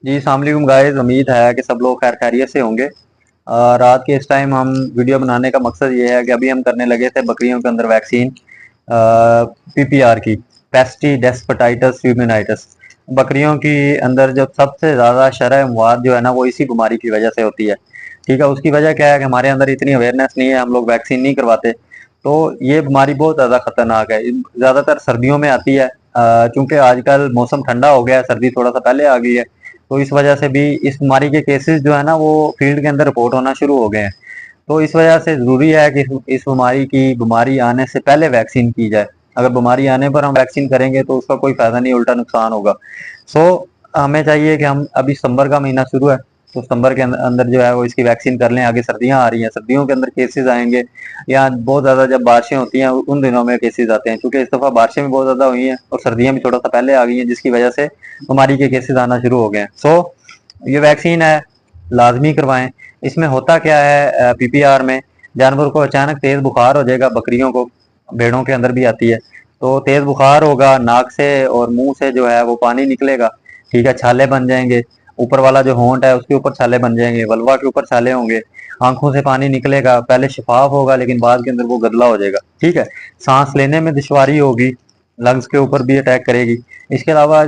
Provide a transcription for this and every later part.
जी अस्सलाम वालेकुम गाइस, उम्मीद है कि सब लोग खैर खैरियत से होंगे। रात के इस टाइम हम वीडियो बनाने का मकसद ये है कि अभी हम करने लगे थे बकरियों के अंदर वैक्सीन पीपीआर की, पेस्टी डेस्पटाइटस ह्यूमेनाइटस। बकरियों की अंदर जो सबसे ज़्यादा शरह मवाद जो है ना वो इसी बीमारी की वजह से होती है। ठीक है, उसकी वजह क्या है कि हमारे अंदर इतनी अवेयरनेस नहीं है, हम लोग वैक्सीन नहीं करवाते। तो ये बीमारी बहुत ज़्यादा खतरनाक है, ज़्यादातर सर्दियों में आती है। चूंकि आजकल मौसम ठंडा हो गया है, सर्दी थोड़ा सा पहले आ गई है, तो इस वजह से भी इस बीमारी के केसेस जो है ना वो फील्ड के अंदर रिपोर्ट होना शुरू हो गए हैं। तो इस वजह से ज़रूरी है कि इस बीमारी आने से पहले वैक्सीन की जाए। अगर बीमारी आने पर हम वैक्सीन करेंगे तो उसका कोई फ़ायदा नहीं, उल्टा नुकसान होगा। सो हमें चाहिए कि हम अभी सितंबर का महीना शुरू है, तो सितंबर के अंदर जो है वो इसकी वैक्सीन कर लें। आगे सर्दियाँ आ रही हैं, सर्दियों के अंदर केसेस आएंगे, या बहुत ज़्यादा जब बारिशें होती हैं उन दिनों में केसेस आते हैं। क्योंकि इस दफ़ा बारिशें भी बहुत ज़्यादा हुई हैं और सर्दियाँ भी थोड़ा सा पहले आ गई हैं, जिसकी वजह से बीमारी के केसेस आना शुरू हो गए हैं। ये वैक्सीन है, लाजमी करवाएं। इसमें होता क्या है, पीपीआर में जानवर को अचानक तेज बुखार हो जाएगा, बकरियों को, भेड़ों के अंदर भी आती है। तो तेज बुखार होगा, नाक से और मुंह से जो है वो पानी निकलेगा। ठीक है, छाले बन जाएंगे, ऊपर वाला जो होंठ है उसके ऊपर छाले बन जाएंगे, वल्वा के ऊपर छाले होंगे, आंखों से पानी निकलेगा। पहले शिफाफ होगा लेकिन बाद के अंदर वो गदला हो जाएगा। ठीक है, सांस लेने में दुश्वारी होगी, लंग्स के ऊपर भी अटैक करेगी। इसके अलावा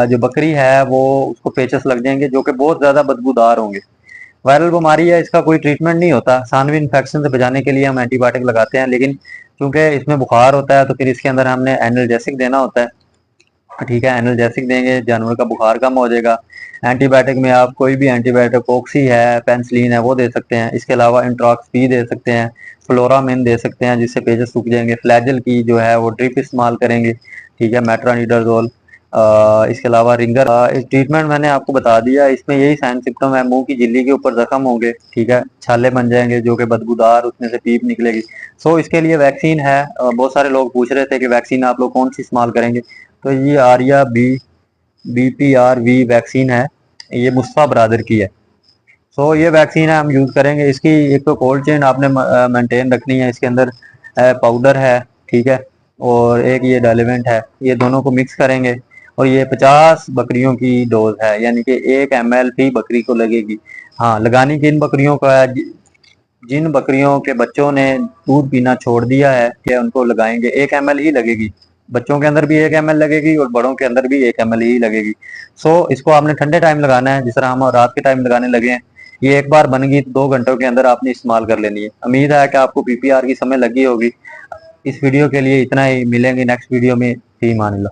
जो बकरी है वो उसको पेचस लग जाएंगे जो कि बहुत ज्यादा बदबूदार होंगे। वायरल बीमारी है, इसका कोई ट्रीटमेंट नहीं होता। सानवी इन्फेक्शन से बचाने के लिए हम एंटीबायोटिक लगाते हैं, लेकिन क्योंकि इसमें बुखार होता है तो फिर इसके अंदर हमने एनाल्जेसिक देना होता है। ठीक है, एनाल्जेसिक देंगे, जानवर का बुखार कम हो जाएगा। एंटीबायोटिक में आप कोई भी एंटीबायोटिक, ऑक्सी है, पेंसिलिन है, वो दे सकते हैं। इसके अलावा इंट्रॉक्स पी दे सकते हैं, फ्लोरामिन दे सकते हैं जिससे पेजेस सूख जाएंगे। फ्लैजल की जो है वो ड्रिप इस्तेमाल करेंगे। ठीक है, मेट्रोनिडाजोल। इसके अलावा रिंगर। इस ट्रीटमेंट मैंने आपको बता दिया, इसमें यही साइन सिम्टम है। मुंह की झिल्ली के ऊपर जख्म होंगे, ठीक है, छाले बन जाएंगे जो कि बदबूदार, उसमें से पीप निकलेगी। इसके लिए वैक्सीन है। बहुत सारे लोग पूछ रहे थे कि वैक्सीन आप लोग कौन सी इस्तेमाल करेंगे। तो ये आर्या BPRV वैक्सीन है, ये मुस्तफा ब्रादर की है। ये वैक्सीन है, हम यूज़ करेंगे। इसकी एक तो कोल्ड चेन आपने मेंटेन रखनी है। इसके अंदर पाउडर है, ठीक है, और एक ये डाइल्यूवेंट है, ये दोनों को मिक्स करेंगे। और ये 50 बकरियों की डोज है, यानी कि 1 ml फी बकरी को लगेगी। हाँ, लगानी किन बकरियों का है, जिन बकरियों के बच्चों ने दूध पीना छोड़ दिया है कि उनको लगाएंगे। 1 ml ही लगेगी, बच्चों के अंदर भी 1 ml लगेगी और बड़ों के अंदर भी 1 ml ही लगेगी। इसको आपने ठंडे टाइम लगाना है, जिस तरह हम रात के टाइम लगाने लगे हैं। ये एक बार बन गई तो 2 घंटों के अंदर आपने इस्तेमाल कर लेनी है। उम्मीद है कि आपको पीपीआर की समझ लगी होगी। इस वीडियो के लिए इतना ही, मिलेंगे नेक्स्ट वीडियो में। फी मान लो।